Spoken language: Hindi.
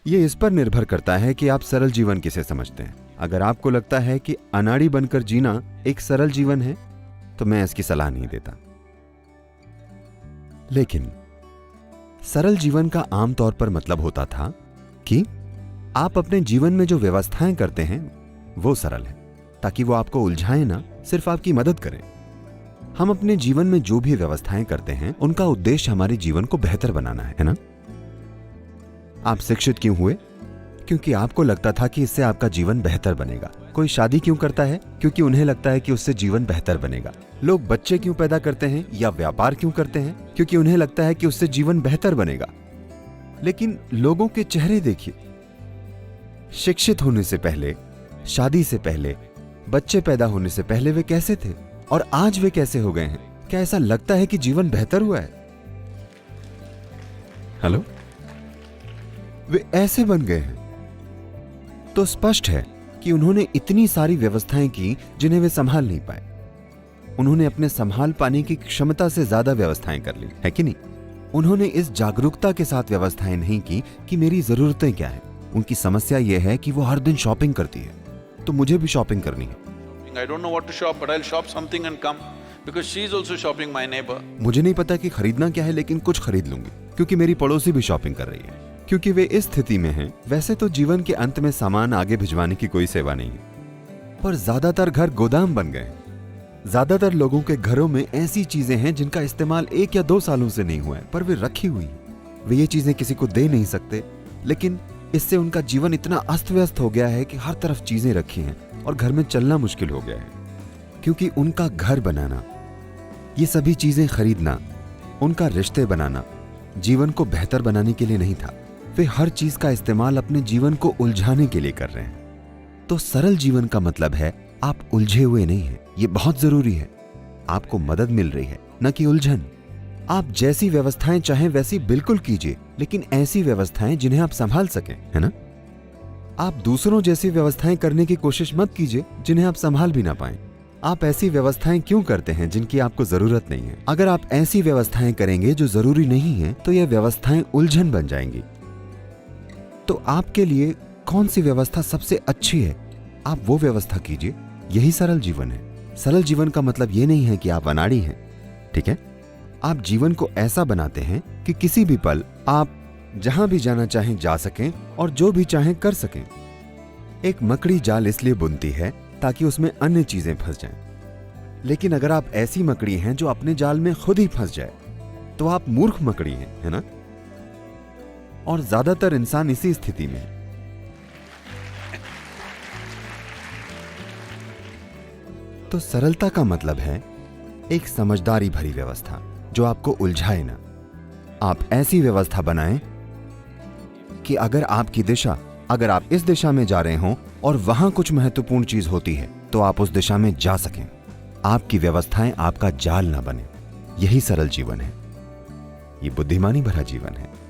ये इस पर निर्भर करता है कि आप सरल जीवन किसे समझते हैं। अगर आपको लगता है कि अनाड़ी बनकर जीना एक सरल जीवन है तो मैं इसकी सलाह नहीं देता। लेकिन सरल जीवन का आमतौर पर मतलब होता था कि आप अपने जीवन में जो व्यवस्थाएं करते हैं वो सरल है, ताकि वो आपको उलझाए ना, सिर्फ आपकी मदद करें। हम अपने जीवन में जो भी व्यवस्थाएं करते हैं उनका उद्देश्य हमारे जीवन को बेहतर बनाना है ना? आप शिक्षित क्यों हुए? क्योंकि आपको लगता था कि इससे आपका जीवन बेहतर बनेगा। कोई शादी क्यों करता है? क्योंकि उन्हें लगता है कि उससे जीवन बेहतर बनेगा। लोग बच्चे क्यों पैदा करते हैं या व्यापार क्यों करते हैं? क्योंकि उन्हें लगता है कि उससे जीवन बेहतर बनेगा। लेकिन लोगों के चेहरे देखिए, शिक्षित होने से पहले, शादी से पहले, बच्चे पैदा होने से पहले वे कैसे थे और आज वे कैसे हो गए हैं? क्या ऐसा लगता है कि जीवन बेहतर हुआ है? हेलो, वे ऐसे बन गए हैं। तो स्पष्ट है कि उन्होंने इतनी सारी व्यवस्थाएं की जिन्हें वे संभाल नहीं पाए। उन्होंने अपने संभाल पाने की क्षमता से ज्यादा व्यवस्थाएं कर ली, है कि नहीं? उन्होंने इस जागरूकता के साथ व्यवस्थाएं नहीं की कि मेरी जरूरतें क्या हैं। उनकी समस्या यह है कि वो हर दिन शॉपिंग करती है, तो मुझे भी शॉपिंग करनी है। I don't know what to shop, but I'll shop something and come because she is also shopping, my neighbor. मुझे नहीं पता कि खरीदना क्या है, लेकिन कुछ खरीद लूंगी क्योंकि मेरी पड़ोसी भी शॉपिंग कर रही है। क्योंकि वे इस स्थिति में हैं। वैसे तो जीवन के अंत में सामान आगे भिजवाने की कोई सेवा नहीं है, पर ज्यादातर घर गोदाम बन गए हैं। ज्यादातर लोगों के घरों में ऐसी चीजें हैं जिनका इस्तेमाल 1 या 2 सालों से नहीं हुआ है, पर वे रखी हुई हैं। वे ये चीजें किसी को दे नहीं सकते, लेकिन इससे उनका जीवन इतना अस्त व्यस्त हो गया है कि हर तरफ चीजें रखी हैं और घर में चलना मुश्किल हो गया है। क्योंकि उनका घर बनाना, ये सभी चीजें खरीदना, उनका रिश्ते बनाना जीवन को बेहतर बनाने के लिए नहीं था। वे हर चीज का इस्तेमाल अपने जीवन को उलझाने के लिए कर रहे हैं। तो सरल जीवन का मतलब है आप उलझे हुए नहीं हैं। ये बहुत जरूरी है। आपको मदद मिल रही है, न कि उलझन। आप जैसी व्यवस्थाएं चाहें वैसी बिल्कुल कीजिए, लेकिन ऐसी व्यवस्थाएं जिन्हें आप संभाल सकें, है ना? आप दूसरों जैसी व्यवस्थाएं करने की कोशिश मत कीजिए जिन्हें आप संभाल भी ना पाएं। आप ऐसी व्यवस्थाएं क्यों करते हैं जिनकी आपको जरूरत नहीं है? अगर आप ऐसी व्यवस्थाएं करेंगे जो जरूरी नहीं है, तो यह व्यवस्थाएं उलझन बन जाएंगी। तो आपके लिए कौन सी व्यवस्था सबसे अच्छी है, आप वो व्यवस्था कीजिए। यही सरल जीवन है। सरल जीवन का मतलब ये नहीं है कि आप अनाड़ी हैं, ठीक है? आप जीवन को ऐसा बनाते हैं कि किसी भी पल आप जहां भी जाना चाहें जा सकें और जो भी चाहें कर सकें। एक मकड़ी जाल इसलिए बुनती है ताकि उसमें अन्य चीजें फंस जाएं। लेकिन अगर आप ऐसी मकड़ी हैं जो अपने जाल में खुद ही फंस जाए, तो आप मूर्ख मकड़ी हैं, है ना? और ज्यादातर इंसान इसी स्थिति में है। तो सरलता का मतलब है एक समझदारी भरी व्यवस्था जो आपको उलझाए ना। आप ऐसी व्यवस्था बनाएं कि अगर आप इस दिशा में जा रहे हों और वहां कुछ महत्वपूर्ण चीज होती है, तो आप उस दिशा में जा सकें। आपकी व्यवस्थाएं आपका जाल ना बने। यही सरल जीवन है। ये बुद्धिमानी भरा जीवन है।